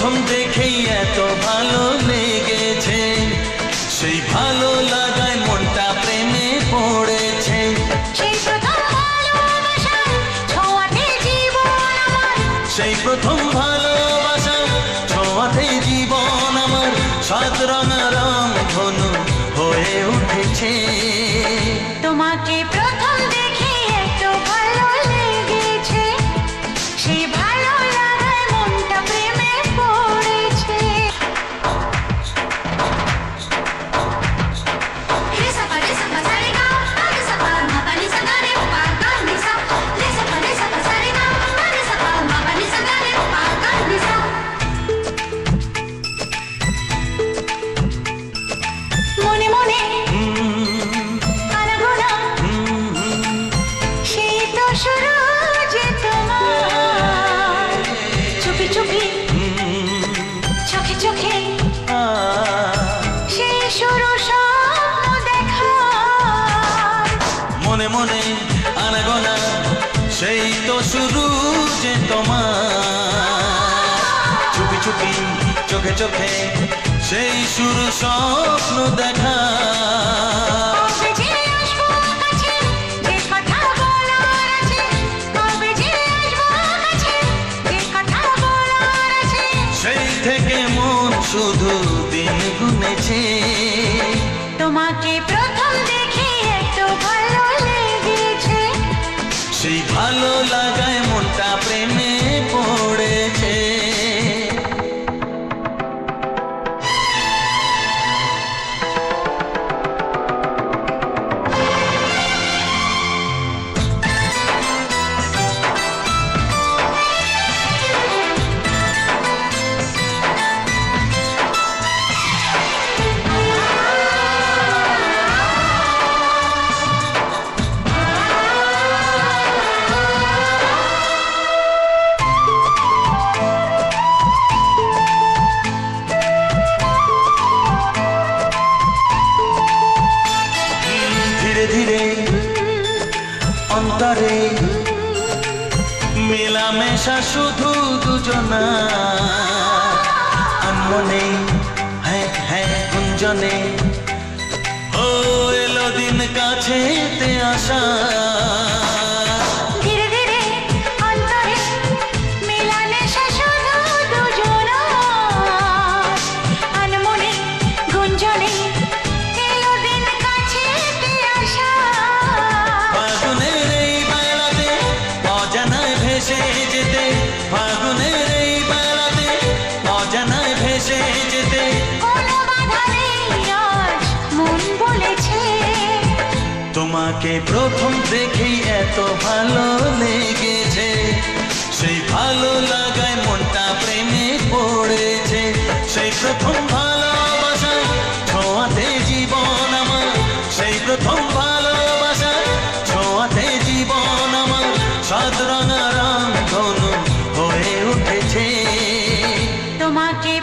প্রথম দেখেই এত ভালো লেগেছে, সেই ভালো লাগায় মনটা প্রেমে পড়েছে। সেই প্রথম ভালোবাসার ছোঁয়াতে জীবন আমার, সেই প্রথম ভালোবাসা ছোঁয়াতে জীবন আমার সাত রঙা রং ধনু হয়ে উঠেছে। তোমাকে প্রথম দেখে এত ভালো লেগেছে, সেই ভালো লাগায় মনটা প্রেমে পড়েছে। মনে মনে আনাগোনা, সেই তো শুরু যে তোমার, চুপি চুপি চোখে চোখে, সেই শুরু স্বপ্ন দেখা। মনে মনে আনাগোনা, সেই তো শুরু যে তোমার, চুপি চুপি চোখে চোখে, সেই শুরু স্বপ্ন দেখা। কবে যে আসবো কাছে, যে কথা বলার আছে, কবে যে আসবো কাছে, যে কথা বলার আছে। সেই থেকে মন শুধু দিন গুনেছে। তোমাকে প্রথম দেখে এত ভালো লেগেছে, সেই ভালো লাগায় মনটা প্রেমে পড়েছে। ধীরে ধীরে অন্তরে মেলামেশা শুধু দুজনা, আনমনে হ্যাঁ হ্যাঁ গুঞ্জনে, ও এলো দিন কাছেতে আসা। ধীরে ধীরে অন্তরে মেলামেশা শুধু দুজনার, আনমনে গুঞ্জনে, এলো দিন কাছেতে আসা। ফাগুনের এই বেলাতে অজানায় ভেসে যেতে, ফাগুনের এই বেলাতে অজানায় ভেসে যেতে। কোনো বাধা নেই আজ মন বলেছে, তোমাকে প্রথম দেখেই এত ভালো লেগেছে, সেই ভালো লাগায় মনটা প্রেমে পড়েছে। সেই প্রথম ভালোবাসা ছোঁয়াতে জীবন আমার, সেই প্রথম ভালোবাসা ছোঁয়াতে জীবন আমার সাত রঙা রং ধনু হয়ে উঠেছে। তোমাকে